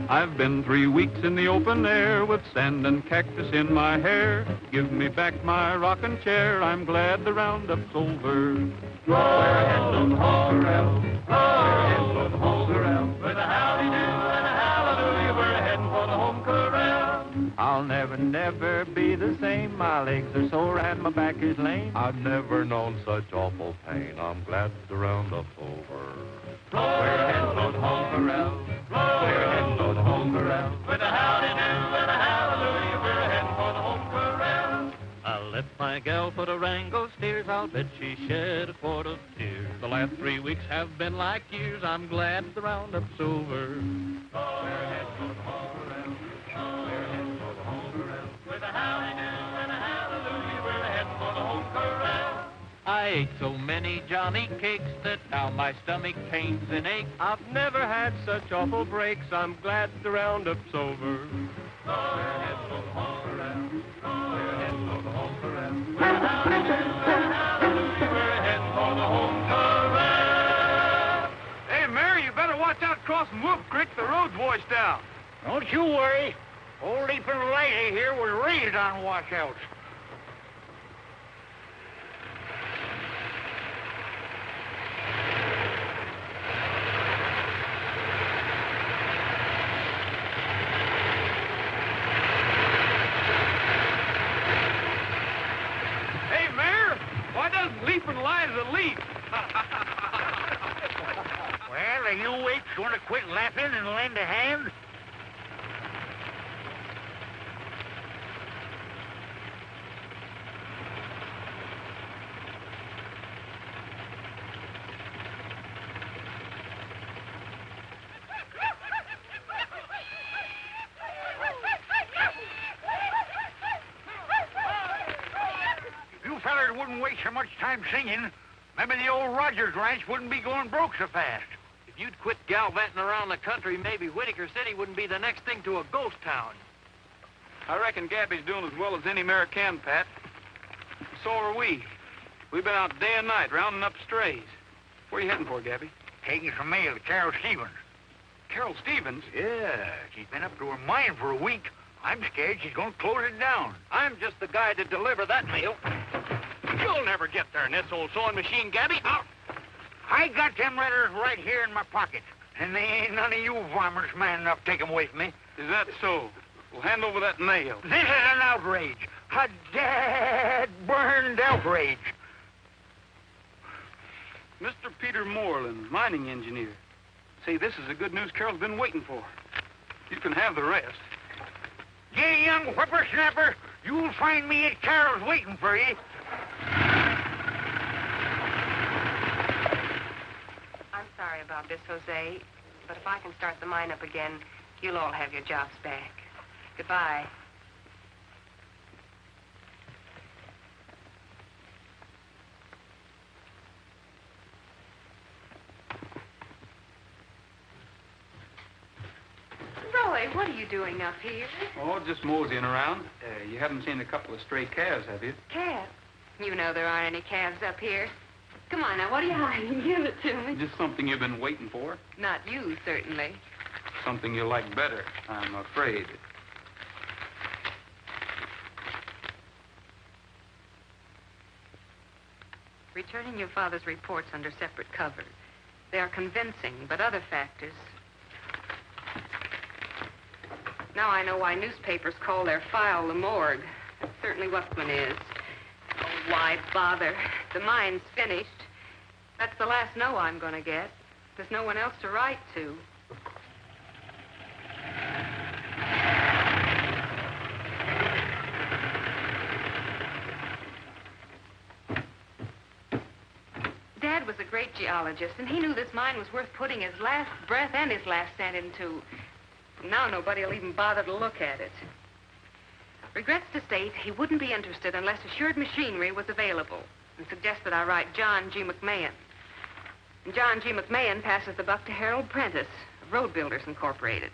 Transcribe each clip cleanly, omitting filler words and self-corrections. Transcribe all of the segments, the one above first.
I've been 3 weeks in the open air with sand and cactus in my hair. Give me back my rocking chair. I'm glad the roundup's over. We're heading to home corral. We're heading to home corral. With a howdy-do and a hallelujah, we're heading for the home corral. I'll never, never be the same. My legs are sore and my back is lame. I've never known such awful pain. I'm glad the roundup's over. We're heading for the home corral. We're heading for the home corral. With a howdy-do and a hallelujah, we're heading for the home corral. I let my gal put a wrangle steers. I'll bet she shed a quart of tears. The last 3 weeks have been like years. I'm glad the roundup's over. We're heading for the home corral. We're heading for the home corral. With a howdy-do and a hallelujah, we're heading for the home corral. I ate so many Johnny cakes that now my stomach pains and aches. I've never had such awful breaks. I'm glad the roundup's over. We're heading for the home corral. We're heading for the home corral. We're heading for the home corral. Hey, Mary, you better watch out crossing Wolf Creek. The road's washed out. Don't you worry. Old Leap and Lady here was raised on washouts. Leaping Liza leap. Well, are you apes going to quit laughing and lend a hand? Wouldn't waste so much time singing, maybe the old Rogers Ranch wouldn't be going broke so fast. If you'd quit gallivanting around the country, maybe Whitaker City wouldn't be the next thing to a ghost town. I reckon Gabby's doing as well as any mare can, Pat. So are we. We've been out day and night rounding up strays. Where are you heading for, Gabby? Taking some mail to Carol Stevens. Carol Stevens? Yeah, she's been up to her mine for a week. I'm scared she's going to close it down. I'm just the guy to deliver that mail. You'll never get there in this old sewing machine, Gabby. I got them letters right here in my pocket, and they ain't none of you varmints man enough to take them away from me. Is that so? Well, hand over that mail. This is an outrage. A dad-burned outrage. Mr. Peter Moreland, mining engineer. Say, this is the good news Carol's been waiting for. You can have the rest. You young whippersnapper, you'll find me at Carol's waiting for you. I'm sorry about this, Jose, but if I can start the mine up again, you'll all have your jobs back. Goodbye. Roy, what are you doing up here? Oh, just moseying around. You haven't seen a couple of stray calves, have you? Calves? You know there aren't any calves up here. Come on, now, what are you hiding? Give it to me. Just something you've been waiting for. Not you, certainly. Something you like better, I'm afraid. Returning your father's reports under separate cover. They are convincing, but other factors... Now I know why newspapers call their file the morgue. That's certainly what one is. Oh, why bother? The mine's finished. That's the last no I'm going to get. There's no one else to write to. was a great geologist, and he knew this mine was worth putting his last breath and his last cent into. Now nobody will even bother to look at it. Regrets to state he wouldn't be interested unless assured machinery was available, and suggests that I write John G. McMahon. And John G. McMahon passes the buck to Harold Prentice of Road Builders Incorporated.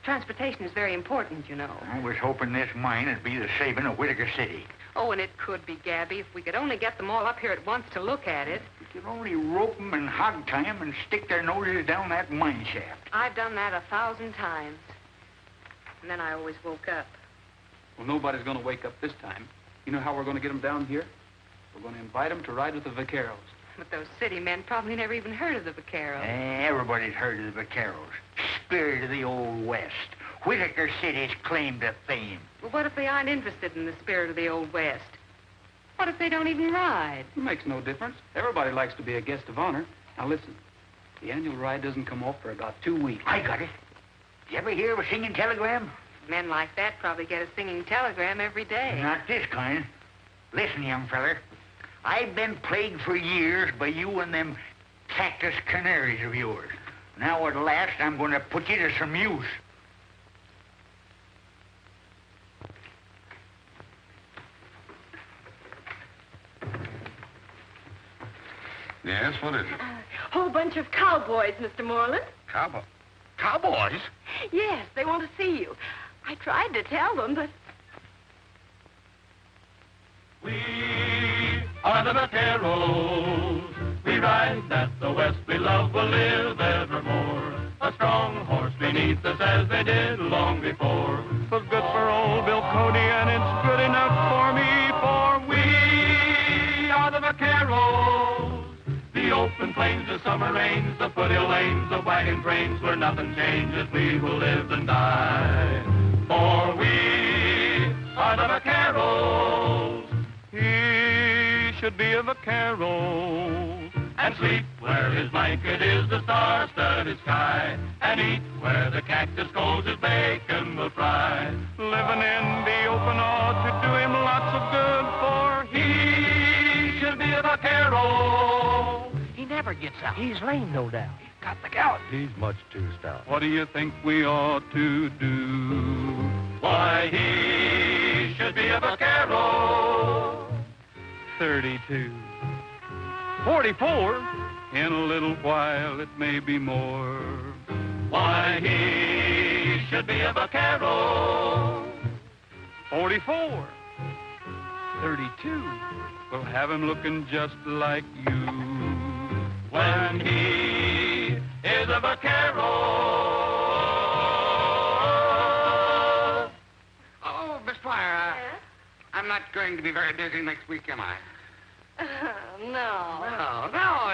Transportation is very important, you know. I was hoping this mine would be the saving of Whitaker City. Oh, and it could be, Gabby, if we could only get them all up here at once to look at it. We could only rope them and hog tie them and stick their noses down that mine shaft. I've done that 1,000 times. And then I always woke up. Well, nobody's going to wake up this time. You know how we're going to get them down here? We're going to invite them to ride with the vaqueros. But those city men probably never even heard of the vaqueros. Everybody's heard of the vaqueros. Spirit of the Old West. Whitaker City's claim to fame. Well, what if they aren't interested in the spirit of the Old West? What if they don't even ride? It makes no difference. Everybody likes to be a guest of honor. Now, listen. The annual ride doesn't come off for about 2 weeks. I got it. Did you ever hear of a singing telegram? Men like that probably get a singing telegram every day. Not this kind. Listen, young feller. I've been plagued for years by you and them cactus canaries of yours. Now, at last, I'm going to put you to some use. Yes, what is it? Whole bunch of cowboys, Mr. Moreland. Cowboys? Yes, they want to see you. I tried to tell them, but... We are the vaqueros. We ride that the West we love will live evermore. A strong horse beneath us as they did long before. Was good for old Bill Cody, and it's good enough for me, for we are the vaqueros. The open plains, the summer rains, the foothill lanes, the wagon trains, where nothing changes, we will live and die. For we are the vaqueros. He should be a vaquero. And sleep where his blanket is the star-studded sky, and eat where the cactus grows his bacon will fry. Living in the open ought to do him lots of good, for he should be a vaquero. He never gets out. He's lame, no doubt. he's got the gout. He's much too stout. What do you think we ought to do? Why, he should be a vaquero. 32. 44. In a little while, it may be more. Why, he should be a vaquero. 44. 32. We'll have him looking just like you. When he is a vaquero. Oh, Miss Dwyer, I'm not going to be very busy next week, am I? No. No.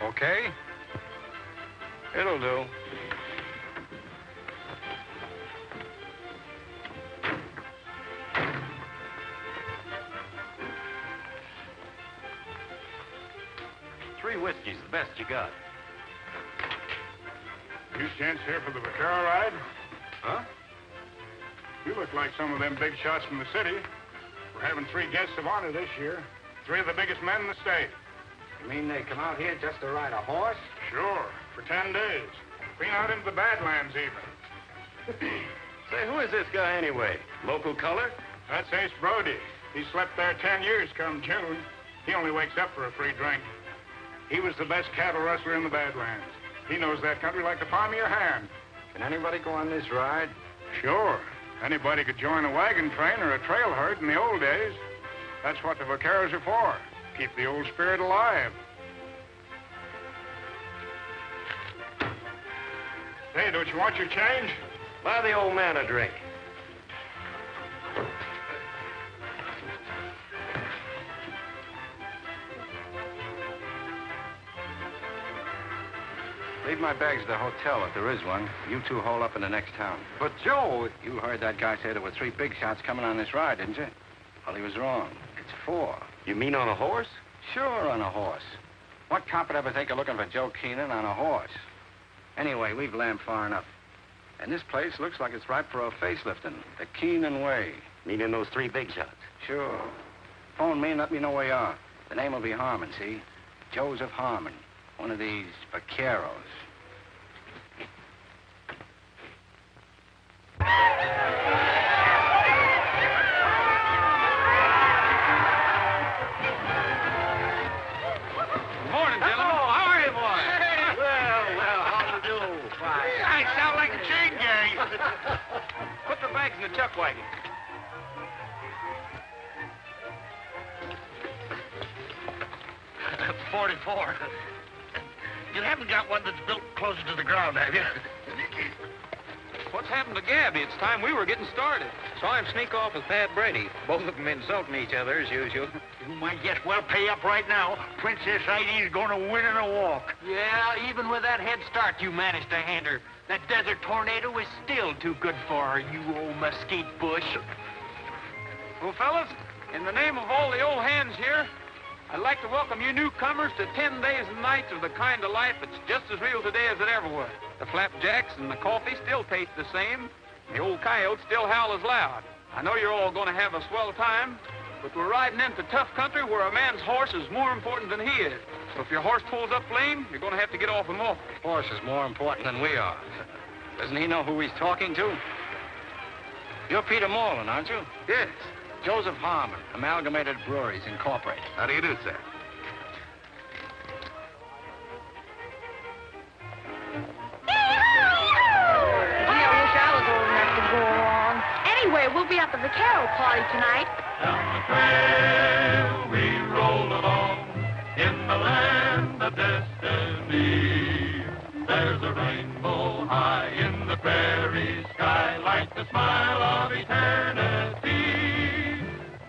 Okay? It'll do. Three whiskeys, the best you got. You gents here for the vaquero ride? Huh? You look like some of them big shots from the city. We're having 3 guests of honor this year. 3 of the biggest men in the state. You mean they come out here just to ride a horse? Sure, for 10 days. Been out into the Badlands even. Say, who is this guy anyway? Local color? That's Ace Brody. He slept there 10 years come June. He only wakes up for a free drink. He was the best cattle rustler in the Badlands. He knows that country like the palm of your hand. Can anybody go on this ride? Sure. Anybody could join a wagon train or a trail herd in the old days. That's what the vaqueros are for. Keep the old spirit alive. Hey, don't you want your change? Buy the old man a drink. Leave my bags at the hotel if there is one. You 2 hole up in the next town. But, Joe... You heard that guy say there were 3 big shots coming on this ride, didn't you? Well, he was wrong. It's 4. You mean on a horse? Sure, on a horse. What cop would ever think of looking for Joe Keenan on a horse? Anyway, we've lammed far enough. And this place looks like it's ripe for a facelifting. The Kane way. Meaning those three big shots. Sure. Phone me and let me know where you are. The name will be Harmon, see? Joseph Harmon. One of these vaqueros. Good morning, gentlemen. Oh, how are you, boy? Well, how do you do? Fine. I sound like a chain gang. Put the bags in the chuck wagon. .44. You haven't got one that's built closer to the ground, have you? What's happened to Gabby? It's time we were getting started. Saw him sneak off with Pat Brady. Both of them insulting each other as usual. You might just well pay up right now. Princess Heidi's going to win in a walk. Yeah, even with that head start you managed to hand her. That desert tornado is still too good for her, you old mesquite bush. Well, fellas, in the name of all the old hands here, I'd like to welcome you newcomers to 10 days and nights of the kind of life that's just as real today as it ever was. The flapjacks and the coffee still taste the same. The old coyotes still howl as loud. I know you're all going to have a swell time, but we're riding into tough country where a man's horse is more important than he is. So if your horse pulls up lame, you're going to have to get off him off. Horse is more important than we are. Doesn't he know who he's talking to? You're Peter Moreland, aren't you? Yes. Joseph Harmon, Amalgamated Breweries, Incorporated. How do you do, sir? Gee, I wish I was old enough to go along. Anyway, we'll be at the vaquero party tonight. Down the trail we roll along in the land of destiny. There's a rainbow high in the prairie sky like the smile of eternity.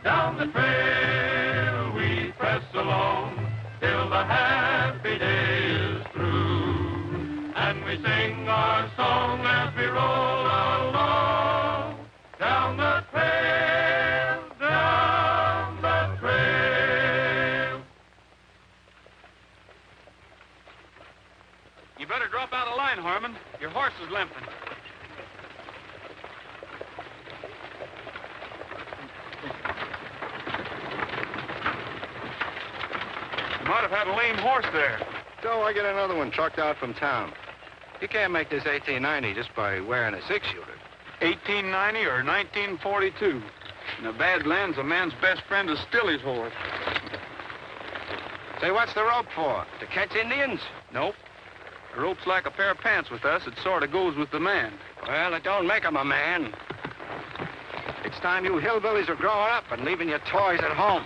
Down the trail we press along till the happy day is through. And we sing our song as we roll along. Down the trail, down the trail. You better drop out of line, Harmon. Your horse is limping. You might have had a lame horse there. So I get another one trucked out from town. You can't make this 1890 just by wearing a six-shooter. 1890 or 1942. In the Badlands, a man's best friend is still his horse. Say, what's the rope for? To catch Indians? Nope. The rope's like a pair of pants with us. It sort of goes with the man. Well, it don't make him a man. It's time you hillbillies are growing up and leaving your toys at home.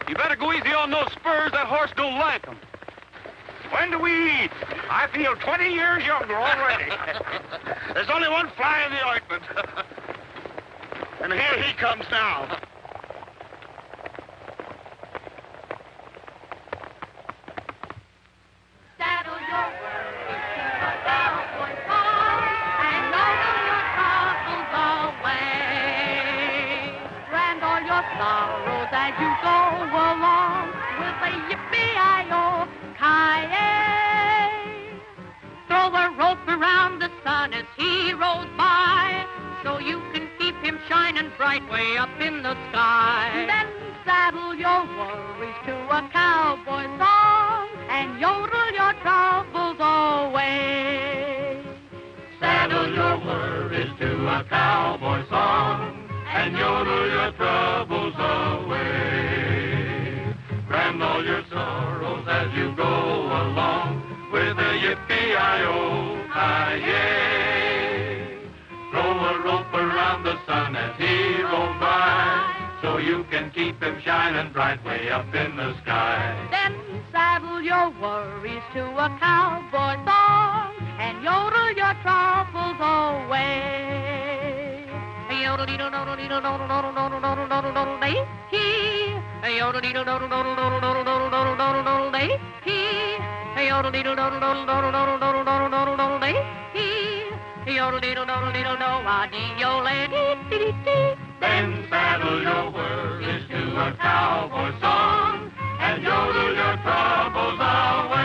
You better go easy on those spurs. That horse don't like them. When do we eat? I feel 20 years younger already. There's only one fly in the ointment. And here he comes now. Saddle your worries to the cowboy farm and load your troubles away. Brand all your sorrows as you go along with a yippee-i-o-ki-yay. Throw a rope around the sun as he rolls by so you can keep him shining bright way up in the sky. Then saddle your worries to a cowboy song and yodel your troubles away. Saddle your worries to a cowboy song and yodel your troubles away. Brand all your sorrows as you go along with a yippee-i-o-ki-yay. Throw a rope around the sun as he rolls by so you can keep him shining bright way up in the sky. Then saddle your worries to a cowboy song and yodel your troubles away. Yodel-dee-doo-doo-doo-doo-doo-doo-doo-doo-doo-doo-doo-dee-hee. Yodel-dee-doo-doo-doo-doo-doo-doo-doo-doo-doo-doo-doo-doo-doo-dee-hee. Yodel-dee-doo-doo-doo-doo-doo-doo-doo-doo-doo-doo-doo-dee-hee. Yodel-dee-doo-doo-doo-doo-dee-dee-dee. Then saddle your worries to a cowboy song and yodel your troubles away.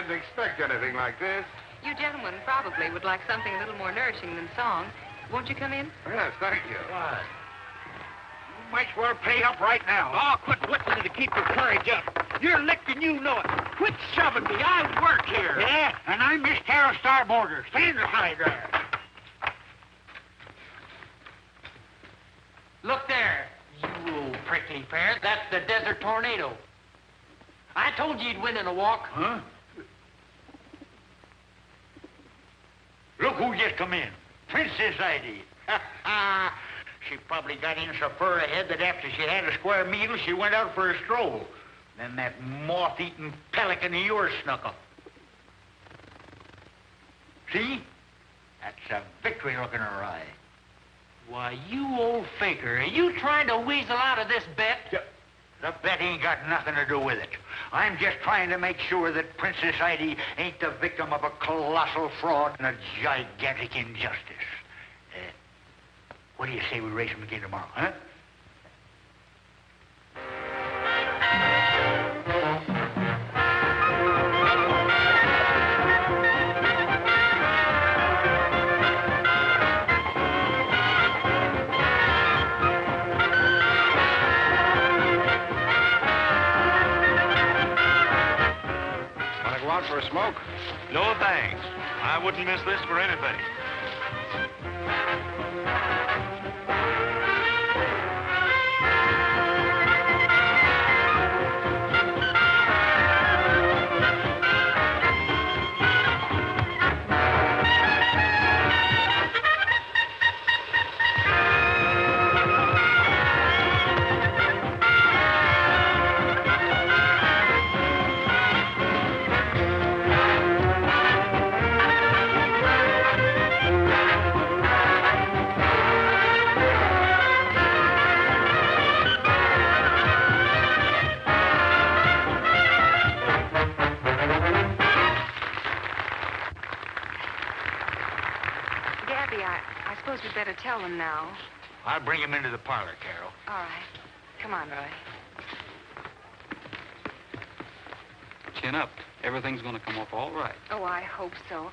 didn't expect anything like this. You gentlemen probably would like something a little more nourishing than song. Won't you come in? Yes, thank you. What? You might as well pay up right now. Oh, quit whipping to keep your courage up. You're licked and you know it. Quit shoving me. I work here. Yeah, and I'm Miss Carol Starboarder. Stay in the side there. Look there, you old prickly pear. That's the Desert Tornado. I told you you'd win in a walk. Huh? Look who just come in. Princess Heidi. She probably got in so far ahead that after she had a square meal, she went out for a stroll. Then that moth-eaten pelican of yours snuck up. See? That's a victory look in her eye. Why, you old faker, are you trying to weasel out of this bet? The bet ain't got nothing to do with it. I'm just trying to make sure that Princess Heidi ain't the victim of a colossal fraud and a gigantic injustice. What do you say we race them again tomorrow, huh? Want to go out for a smoke? No thanks. I wouldn't miss this for anything. Gabby, I suppose we'd better tell them now. I'll bring him into the parlor, Carol. All right. Come on, Roy. Chin up. Everything's going to come off all right. Oh, I hope so.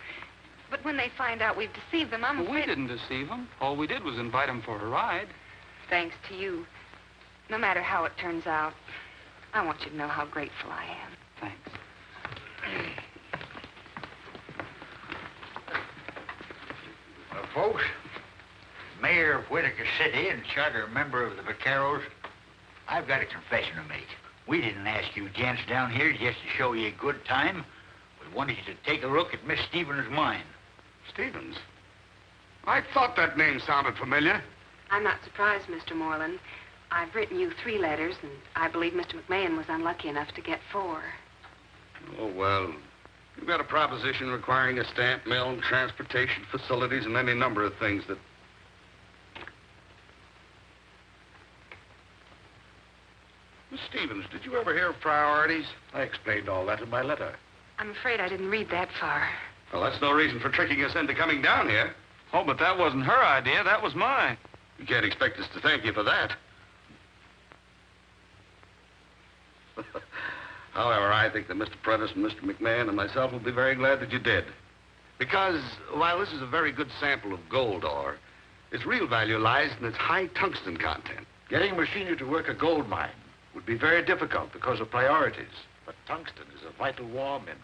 But when they find out we've deceived them, I'm Well, we afraid... didn't deceive them. All we did was invite them for a ride. Thanks to you. No matter how it turns out, I want you to know how grateful I am. Thanks. Well, folks, Mayor of Whitaker City and charter member of the Vaqueros, I've got a confession to make. We didn't ask you gents down here just to show you a good time. We wanted you to take a look at Miss Stevens' mine. Stevens? I thought that name sounded familiar. I'm not surprised, Mr. Moreland. I've written you 3 letters, and I believe Mr. McMahon was unlucky enough to get 4. Oh, well, you've got a proposition requiring a stamp mill, transportation facilities, and any number of things that... Miss Stevens, did you ever hear of priorities? I explained all that in my letter. I'm afraid I didn't read that far. Well, that's no reason for tricking us into coming down here. Oh, but that wasn't her idea. That was mine. You can't expect us to thank you for that. However, I think that Mr. Prentice and Mr. McMahon and myself will be very glad that you did. Because, while this is a very good sample of gold ore, its real value lies in its high tungsten content. Getting machinery to work a gold mine would be very difficult because of priorities. But tungsten is a vital war mineral.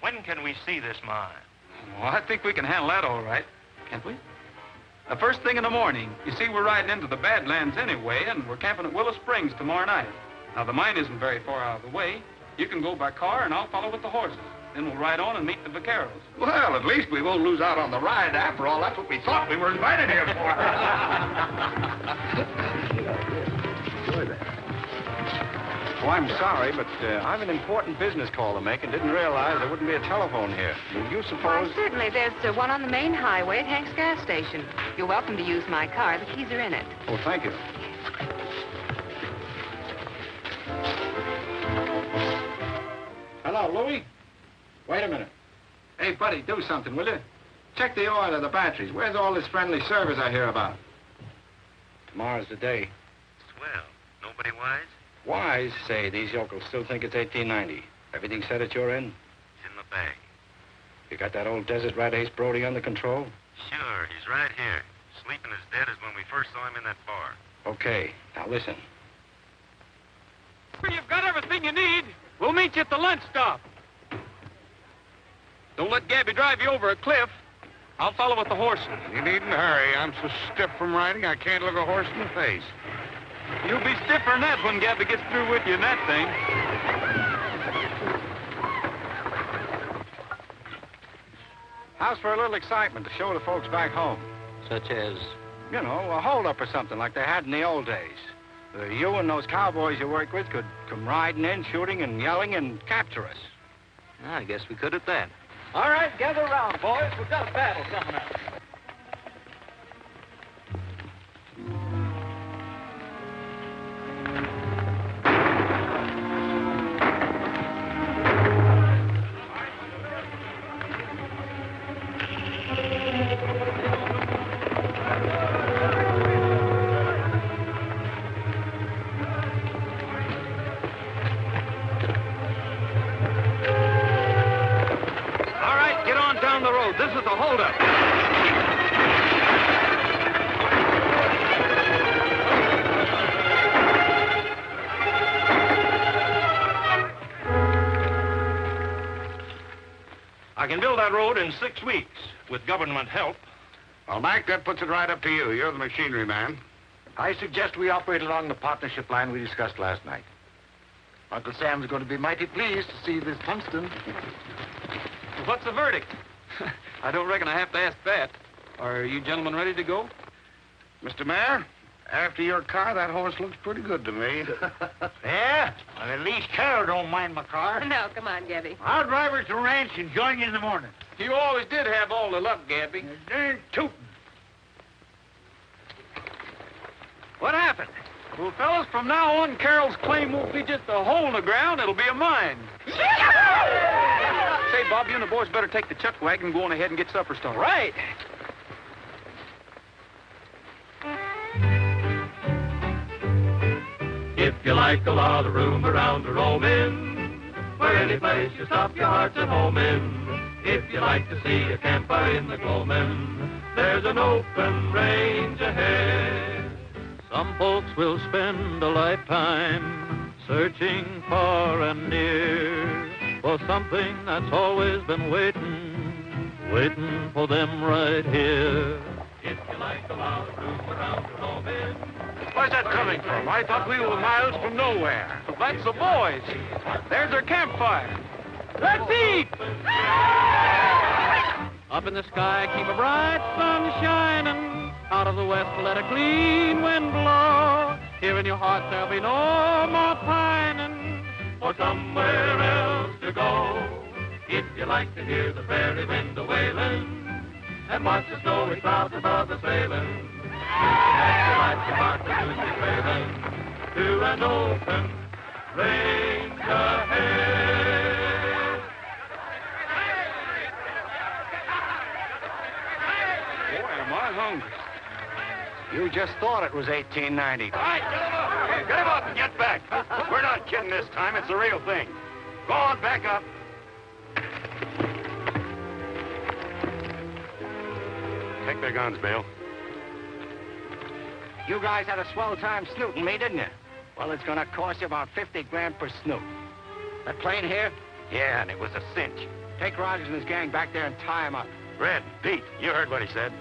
When can we see this mine? Well, I think we can handle that all right, can't we? The first thing in the morning. You see, we're riding into the Badlands anyway, and we're camping at Willow Springs tomorrow night. Now, the mine isn't very far out of the way. You can go by car, and I'll follow with the horses. Then we'll ride on and meet the vaqueros. Well, at least we won't lose out on the ride. After all, that's what we thought we were invited here for. Enjoy that. Oh, I'm sorry, but I've an important business call to make and didn't realize there wouldn't be a telephone here. You Why, suppose... certainly. There's one on the main highway at Hank's gas station. You're welcome to use my car. The keys are in it. Oh, thank you. Hello, Louie. Wait a minute. Hey, buddy, do something, will you? Check the oil of the batteries. Where's all this friendly service I hear about? Tomorrow's the day. Swell. Nobody wise? Wise, say, these yokels still think it's 1890. Everything set at your end? It's in the bag. You got that old desert rat Ace Brody under control? Sure, he's right here. Sleeping as dead as when we first saw him in that bar. Okay, now listen. You've got everything you need. We'll meet you at the lunch stop. Don't let Gabby drive you over a cliff. I'll follow with the horses. You needn't hurry. I'm so stiff from riding, I can't look a horse in the face. You'll be stiffer than that when Gabby gets through with you in that thing. How's for a little excitement to show the folks back home? Such as? You know, a holdup or something like they had in the old days. You and those cowboys you work with could come riding in, shooting and yelling and capture us. I guess we could at that. All right, gather around, boys. We've got a battle coming up. This is the holdup. I can build that road in 6 weeks with government help. Well, Mac, that puts it right up to you. You're the machinery man. I suggest we operate along the partnership line we discussed last night. Uncle Sam's going to be mighty pleased to see this tungsten. What's the verdict? I don't reckon I have to ask that. Are you gentlemen ready to go? Mr. Mayor, after your car, that horse looks pretty good to me. Yeah? Well, at least Carol don't mind my car. No, come on, Gabby. I'll drive her to the ranch and join you in the morning. You always did have all the luck, Gabby. Darn tootin'. What happened? Well, fellas, from now on, Carol's claim won't be just a hole in the ground. It'll be a mine. Say, Bob, you and the boys better take the chuck wagon and go on ahead and get supper started. Right. If you like a lot of room around to roam in, where any place you stop your heart's at home in. If you like to see a campfire in the gloaming, there's an open range ahead. Some folks will spend a lifetime searching far and near for something that's always been waiting for them right here. If you like a lot of room around to roam in. Where's that coming from? I thought we were miles from nowhere. Well, that's the boys. There's their campfire. Let's eat! Up in the sky, keep a bright sun shining. Out of the west, let a clean wind blow. Here in your heart, there'll be no more pining for somewhere else to go. If you like to hear the prairie wind a-wailing and watch the snowy clouds above the sailing, and you like to march the music trailing to an open range ahead. Boy, am I hungry. You just thought it was 1890. All right, get him up. Get him up and get back. We're not kidding this time. It's the real thing. Go on, back up. Take their guns, Bill. You guys had a swell time snooting me, didn't you? Well, it's gonna cost you about 50 grand per snoot. That plane here? Yeah, and it was a cinch. Take Rogers and his gang back there and tie him up. Red, Pete, you heard what he said.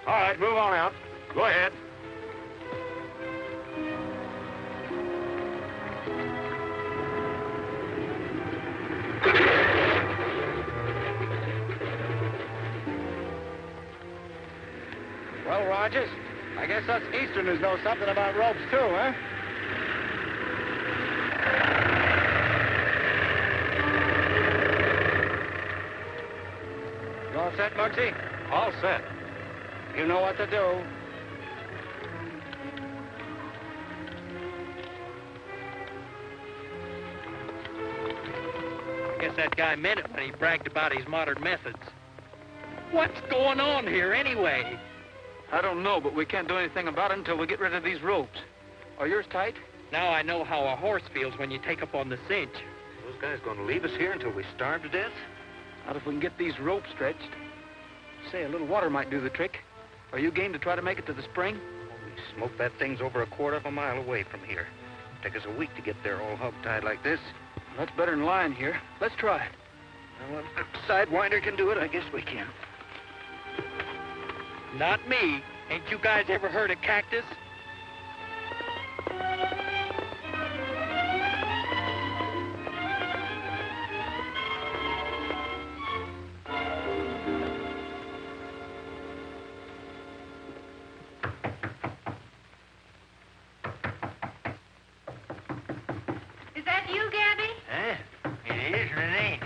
All right, move on out. Go ahead. Well, Rogers, I guess us Easterners know something about ropes, too, huh? You all set, Muggsy? All set. You know what to do. I guess that guy meant it when he bragged about his modern methods. What's going on here, anyway? I don't know, but we can't do anything about it until we get rid of these ropes. Are yours tight? Now I know how a horse feels when you take up on the cinch. Those guys going to leave us here until we starve to death? Not if we can get these ropes stretched. Say, a little water might do the trick. Are you game to try to make it to the spring? We smoked that thing's over a quarter of a mile away from here. Take us a week to get there all hog-tied like this. That's better than lying here. Let's try it. Well, if a sidewinder can do it, I guess we can. Not me. Ain't you guys ever heard of cactus? Is that you, Gabby? Eh? It is and it ain't.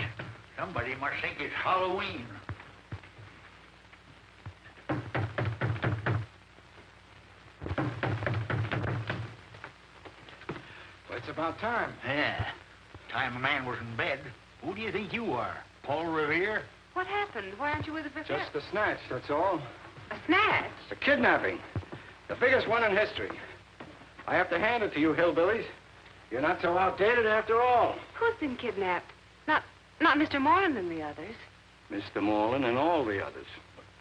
Somebody must think it's Halloween. Well, it's about time. Yeah. Time a man was in bed. Who do you think you are? Paul Revere? What happened? Why aren't you with the professor? Just a snatch, that's all. A snatch? A kidnapping. The biggest one in history. I have to hand it to you, hillbillies. You're not so outdated after all. Who's been kidnapped? Not Mr. Moreland and the others. Mr. Moreland and all the others.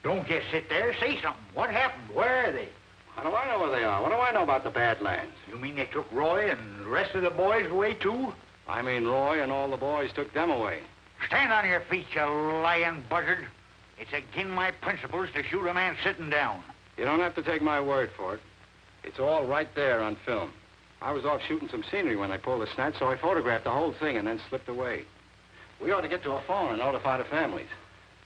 Don't just sit there. Say something. What happened? Where are they? How do I know where they are? What do I know about the Badlands? You mean they took Roy and the rest of the boys away, too? I mean Roy and all the boys took them away. Stand on your feet, you lying buzzard. It's against my principles to shoot a man sitting down. You don't have to take my word for it. It's all right there on film. I was off shooting some scenery when they pulled the snatch, so I photographed the whole thing and then slipped away. We ought to get to a phone and notify the families.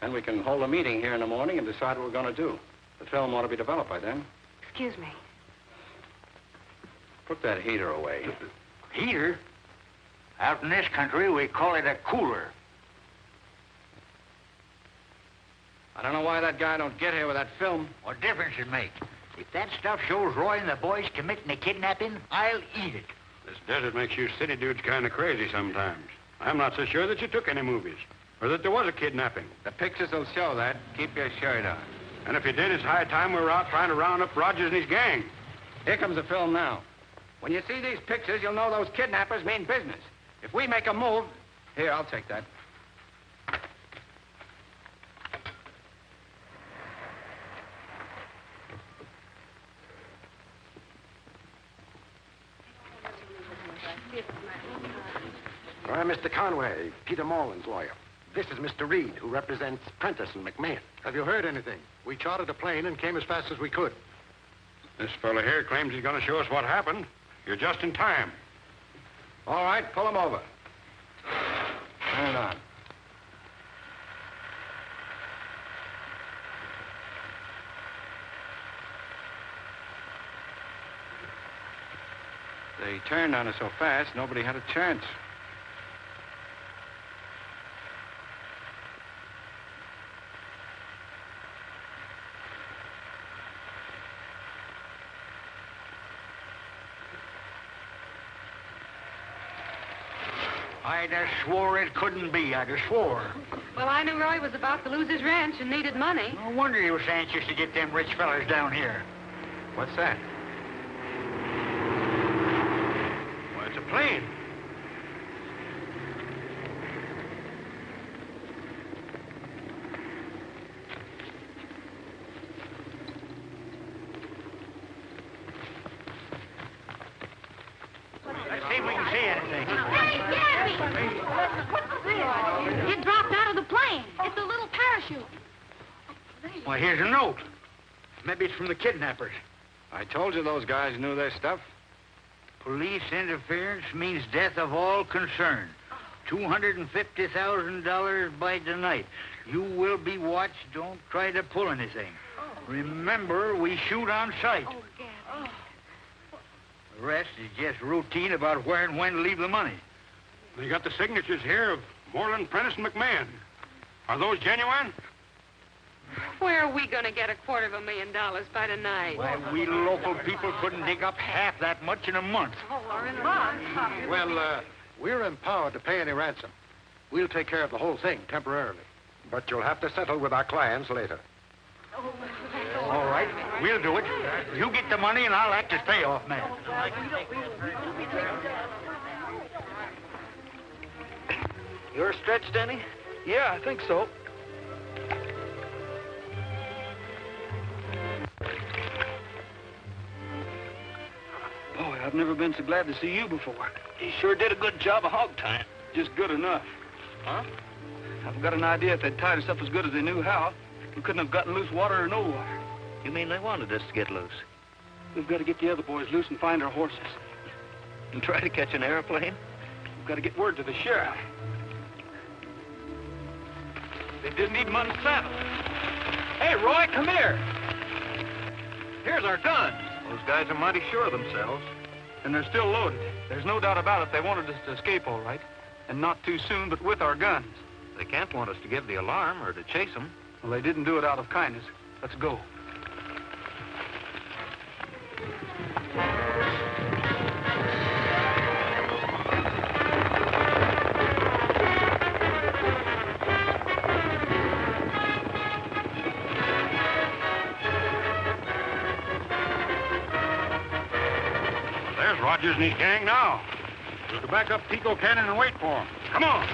Then we can hold a meeting here in the morning and decide what we're going to do. The film ought to be developed by then. Excuse me. Put that heater away. Heater? Out in this country, we call it a cooler. I don't know why that guy don't get here with that film. What difference it make? If that stuff shows Roy and the boys committing a kidnapping, I'll eat it. This desert makes you city dudes kind of crazy sometimes. I'm not so sure that you took any movies, or that there was a kidnapping. The pictures will show that. Keep your shirt on. And if you did, it's high time we were out trying to round up Rogers and his gang. Here comes the film now. When you see these pictures, you'll know those kidnappers mean business. If we make a move... Here, I'll take that. I'm Mr. Conway, Peter Moreland's lawyer. This is Mr. Reed, who represents Prentice and McMahon. Have you heard anything? We chartered a plane and came as fast as we could. This fella here claims he's going to show us what happened. You're just in time. All right, pull him over. Turn it on. They turned on us so fast, nobody had a chance. I'd have swore it couldn't be. I'd have swore. Well, I knew Roy was about to lose his ranch and needed money. No wonder he was anxious to get them rich fellas down here. What's that? Why, it's a plane. Let's see if we can see anything. Hey, Gabby! What's this? It dropped out of the plane. It's a little parachute. Well, here's a note. Maybe it's from the kidnappers. I told you those guys knew their stuff. Police interference means death of all concerned. $250,000 by tonight. You will be watched. Don't try to pull anything. Remember, we shoot on sight. Oh, Gabby. The rest is just routine about where and when to leave the money. They got the signatures here of Moreland, Prentice, and McMahon. Are those genuine? Where are we going to get $250,000 by tonight? Why, we local people couldn't dig up half that much in a month. Oh, we're in luck. Well, we're empowered to pay any ransom. We'll take care of the whole thing temporarily. But you'll have to settle with our clients later. Oh, that's All right. We'll do it. You get the money and I'll act as payoff man. You're stretched any? Yeah, I think so. Boy, I've never been so glad to see you before. You sure did a good job of hog tying. Just good enough. Huh? I've got an idea if they'd tied us up as good as they knew how, we couldn't have gotten loose water or no water. You mean they wanted us to get loose? We've got to get the other boys loose and find our horses. And try to catch an airplane? We've got to get word to the sheriff. They didn't even unsaddle. Hey, Roy, come here. Here's our guns. Those guys are mighty sure of themselves. And they're still loaded. There's no doubt about it. They wanted us to escape all right. And not too soon, but with our guns. They can't want us to give the alarm or to chase them. Well, they didn't do it out of kindness. Let's go. There's Rogers and his gang now. We'll go back up Pico Canyon and wait for them. Come on.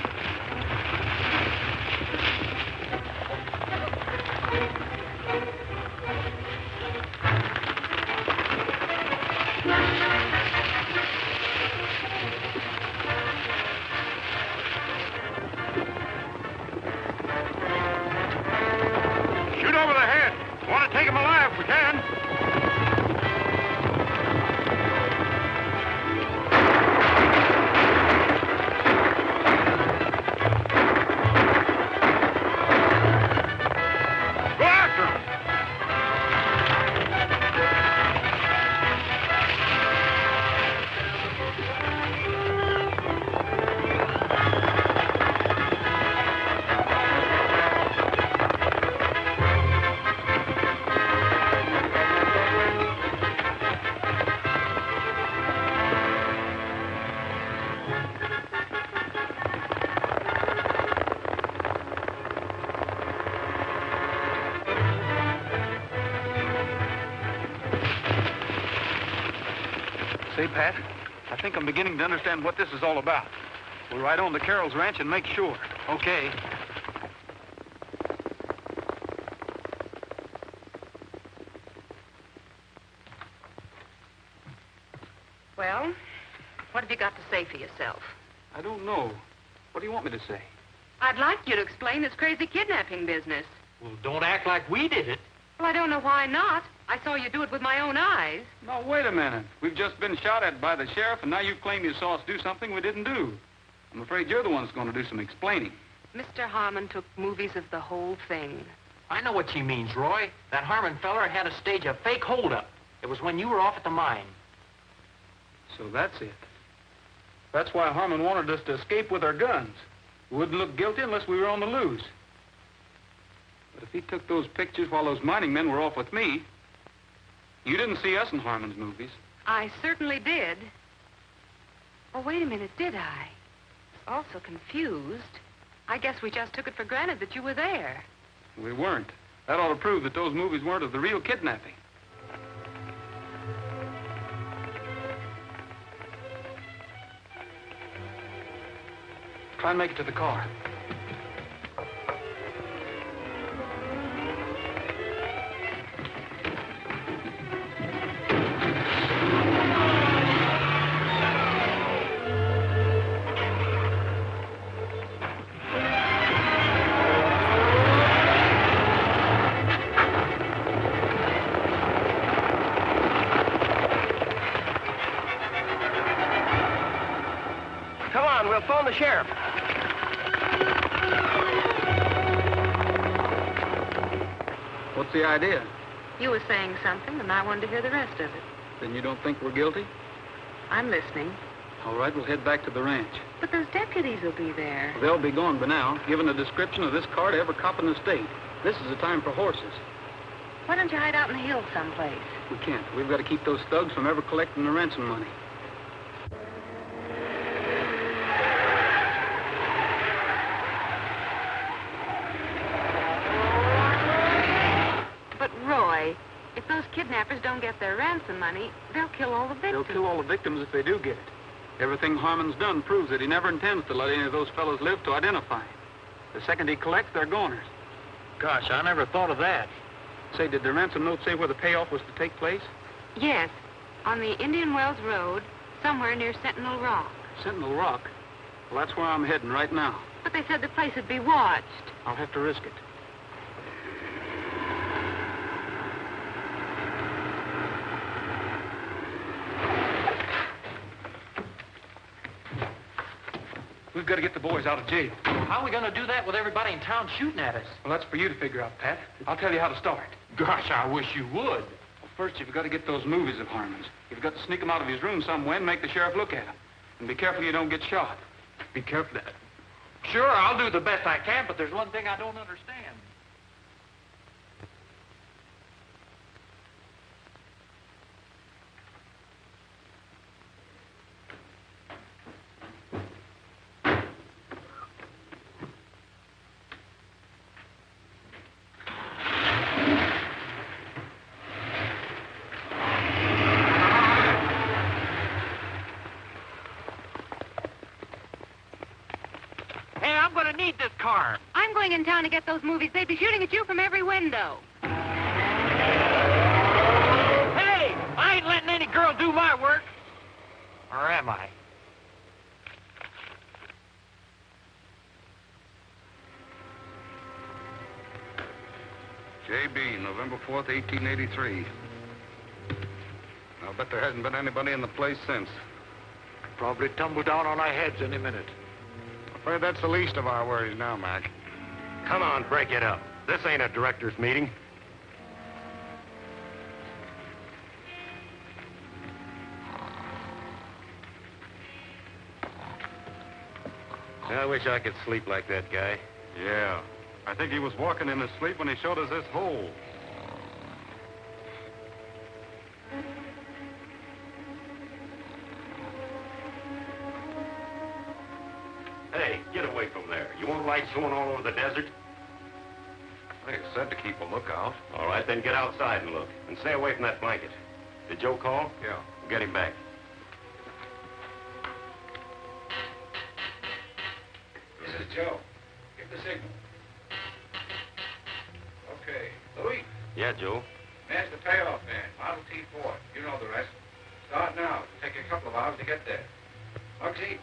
Shoot over the head. Want to take him alive if we can. Say, Pat, I think I'm beginning to understand what this is all about. We'll ride on to Carroll's ranch and make sure. Okay. Well, what have you got to say for yourself? I don't know. What do you want me to say? I'd like you to explain this crazy kidnapping business. Well, don't act like we did it. Well, I don't know why not. I saw you do it with my own eyes. Now, wait a minute. We've just been shot at by the sheriff, and now you claim you saw us do something we didn't do. I'm afraid you're the one that's going to do some explaining. Mr. Harmon took movies of the whole thing. I know what she means, Roy. That Harmon feller had to stage a fake holdup. It was when you were off at the mine. So that's it. That's why Harmon wanted us to escape with our guns. We wouldn't look guilty unless we were on the loose. But if he took those pictures while those mining men were off with me, you didn't see us in Harmon's movies. I certainly did. Oh, wait a minute, did I? Also confused. I guess we just took it for granted that you were there. We weren't. That ought to prove that those movies weren't of the real kidnapping. Try and make it to the car. Come on, we'll phone the sheriff. What's the idea? You were saying something, and I wanted to hear the rest of it. Then you don't think we're guilty? I'm listening. All right, we'll head back to the ranch. But those deputies will be there. They'll be gone by now, giving a description of this car to every cop in the state. This is a time for horses. Why don't you hide out in the hills someplace? We can't. We've got to keep those thugs from ever collecting the ransom money. But, Roy, if those kidnappers don't get their ransom money, they'll kill all the victims. They'll kill all the victims if they do get it. Everything Harmon's done proves that he never intends to let any of those fellows live to identify him. The second he collects, they're goners. Gosh, I never thought of that. Say, did the ransom note say where the payoff was to take place? Yes, on the Indian Wells Road, somewhere near Sentinel Rock. Sentinel Rock? Well, that's where I'm heading right now. But they said the place would be watched. I'll have to risk it. We've got to get the boys out of jail. How are we going to do that with everybody in town shooting at us? Well, that's for you to figure out, Pat. I'll tell you how to start. Gosh, I wish you would. Well, first, you've got to get those movies of Harmon's. You've got to sneak them out of his room somewhere and make the sheriff look at them. And be careful you don't get shot. Be careful. Sure, I'll do the best I can, but there's one thing I don't understand. Need this car. I'm going in town to get those movies. They'd be shooting at you from every window. Hey, I ain't letting any girl do my work. Or am I? J.B., November 4th, 1883. I'll bet there hasn't been anybody in the place since. Probably tumble down on our heads any minute. Afraid that's the least of our worries now, Mac. Come on, break it up. This ain't a director's meeting. I wish I could sleep like that guy. Yeah. I think he was walking in his sleep when he showed us this hole. Hey, get away from there. You want lights showing all over the desert? They said to keep a lookout. All right, then get outside and look. And stay away from that blanket. Did Joe call? Yeah. We'll get him back. This is Joe. Give the signal. Okay. Louis? Yeah, Joe. There's the payoff man, Model T4. You know the rest. Start now. It'll take you a couple of hours to get there. Bugsy,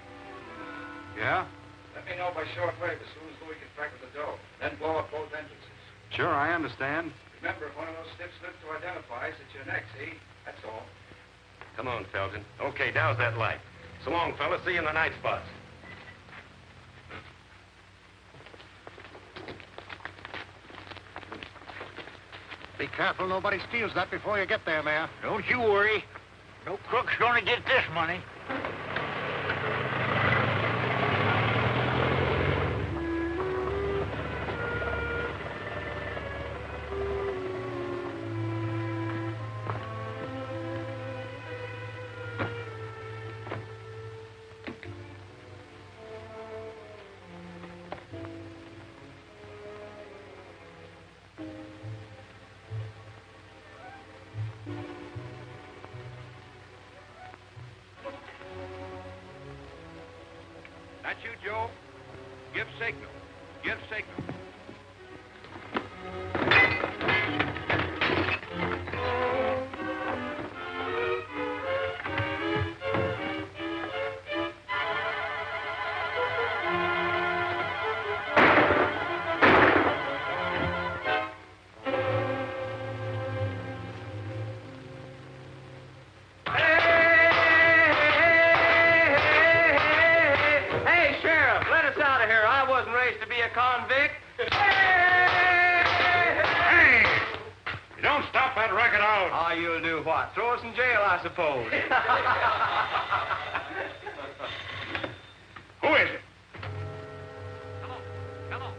Yeah? let me know by shortwave as soon as Louis gets back with the dough. Then blow up both entrances. Sure, I understand. Remember, if one of those stiffs lives to identify us, it's your neck, see? That's all. Come on, Felton. Okay, douse that light. So long, fellas. See you in the night spots. Be careful nobody steals that before you get there, Mayor. Don't you worry. No crook's gonna get this money. That you, Joe? Give signal. Give signal. Convict. Hey! You don't stop that racket out. Oh, you'll do what? Throw us in jail, I suppose. Who is it? Come on.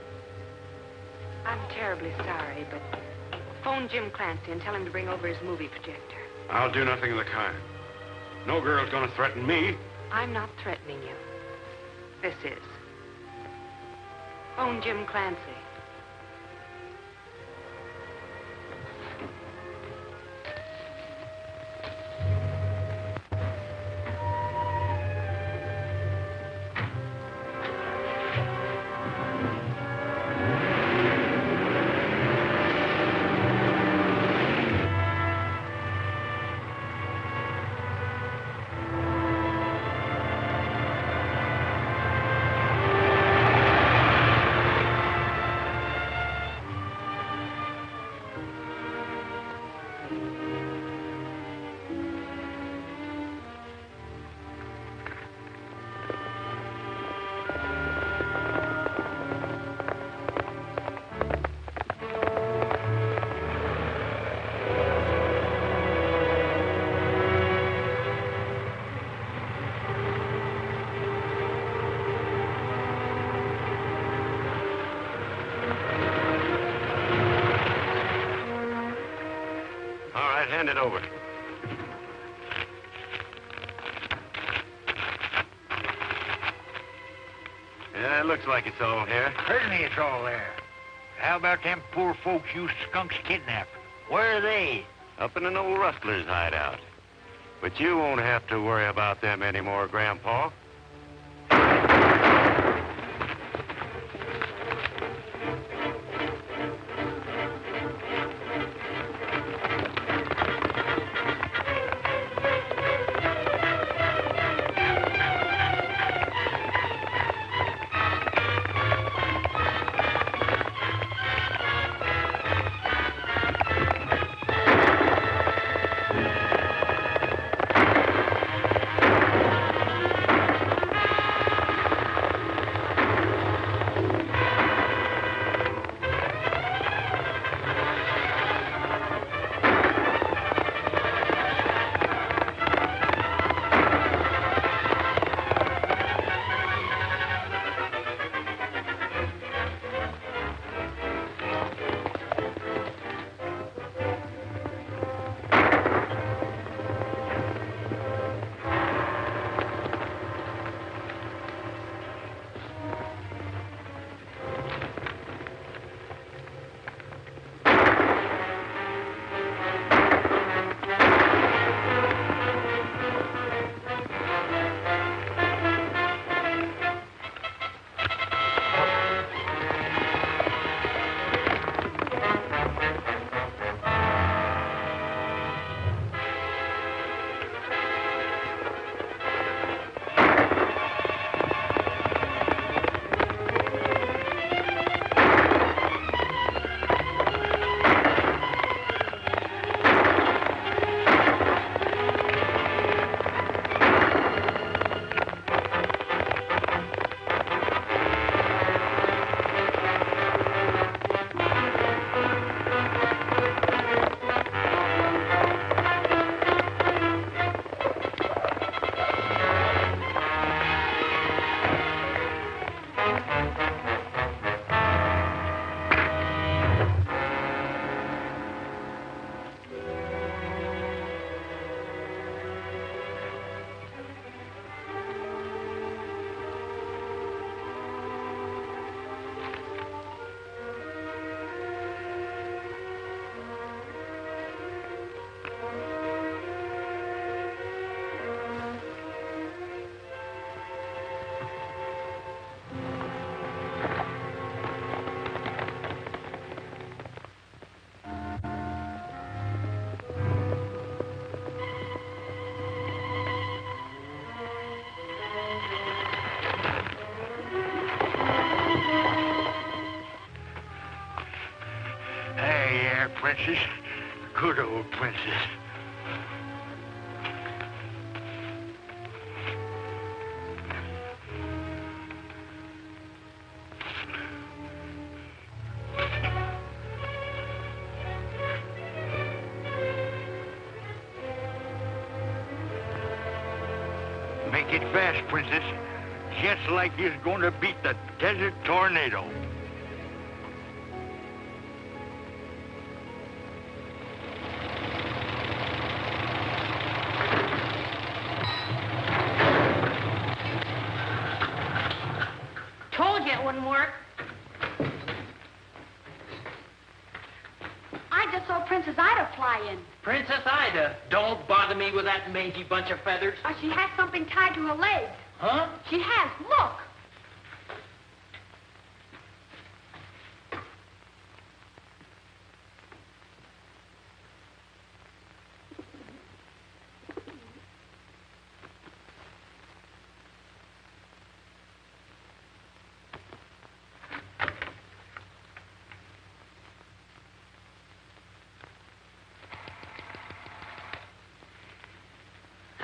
I'm terribly sorry, but phone Jim Clancy and tell him to bring over his movie projector. I'll do nothing of the kind. No girl's gonna threaten me. I'm not threatening you. This is. Phone Jim Clancy. hand it over. Yeah, it looks like it's all here. Certainly it's all there. How about them poor folks you skunks kidnapped? Where are they? Up in an old rustler's hideout. But you won't have to worry about them anymore, Grandpa. Princess. Good old princess. Make it fast, princess. Just like you're going to beat the desert tornado. Told you it wouldn't work. I just saw Princess Ida fly in. Princess Ida, don't bother me with that mangy bunch of feathers. She has something tied to her leg. Huh? She has. Look.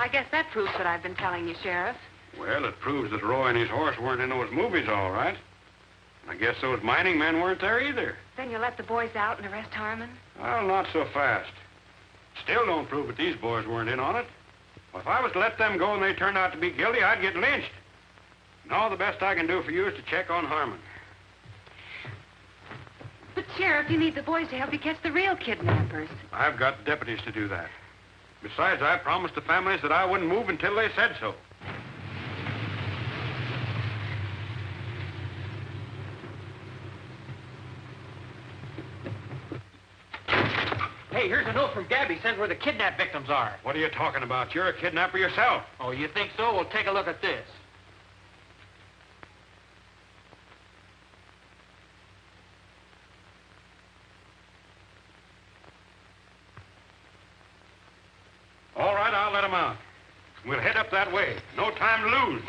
I guess that proves what I've been telling you, Sheriff. Well, it proves that Roy and his horse weren't in those movies, all right. I guess those mining men weren't there either. Then you let the boys out and arrest Harmon? Well, not so fast. Still don't prove that these boys weren't in on it. Well, if I was to let them go and they turned out to be guilty, I'd get lynched. Now, the best I can do for you is to check on Harmon. But, Sheriff, you need the boys to help you catch the real kidnappers. I've got deputies to do that. Besides, I promised the families that I wouldn't move until they said so. Hey, here's a note from Gabby. Says where the kidnap victims are. What are you talking about? You're a kidnapper yourself. Oh, you think so? Well, take a look at this. All right, I'll let them out. We'll head up that way. No time to lose.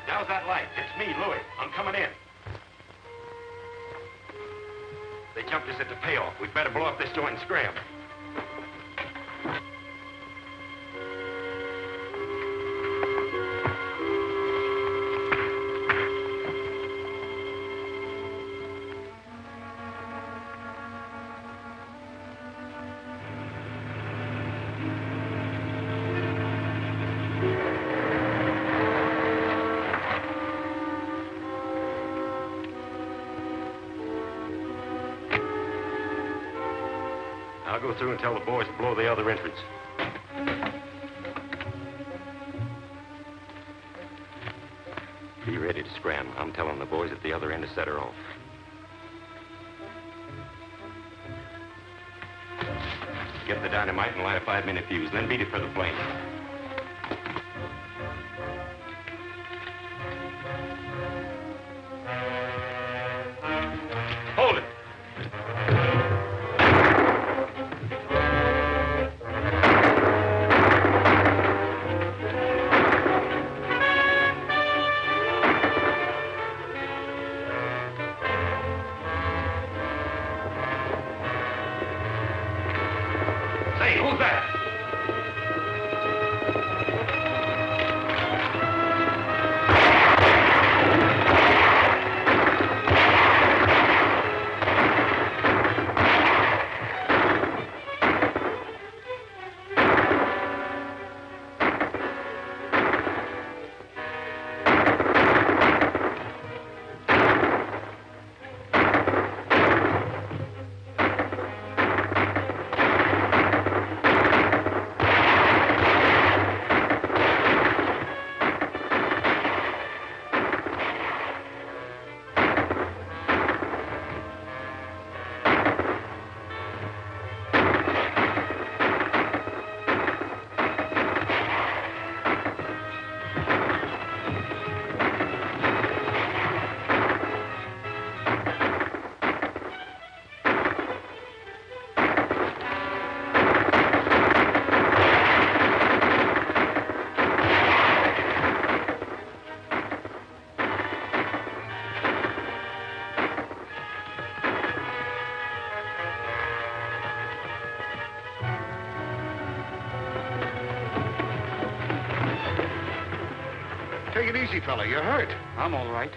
How's that light? It's me, Louis. I'm coming in. They jumped us at the payoff. We'd better blow up this joint and scram. I'll go through and tell the boys to blow the other entrance. Be ready to scram. I'm telling the boys at the other end to set her off. Get the dynamite and light a 5-minute fuse, then beat it for the flame. Hold it. Say, who's that? Take it easy, fella. You're hurt. I'm all right.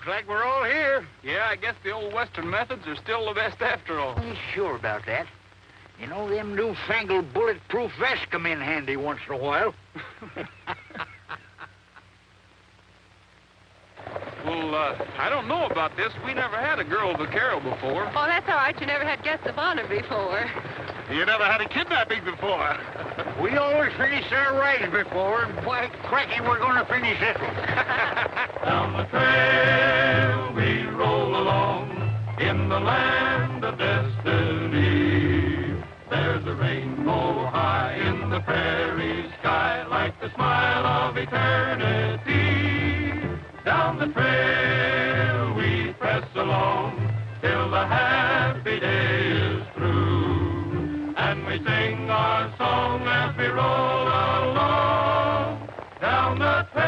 Looks like we're all here. Yeah, I guess the old Western methods are still the best after all. Ain't sure about that. You know, them newfangled bulletproof vests come in handy once in a while. Well, I don't know about this. We never had a girl vaquero before. Oh, that's all right. You never had guests of honor before. You never had a kidnapping before. We always finished our rides before, and why, cracky, we're going to finish this one. Down the trail we roll along in the land of destiny. There's a rainbow high in the prairie sky like the smile of eternity. Down the trail we press along till the happy day is through. And we sing our song as we roll along down the trail.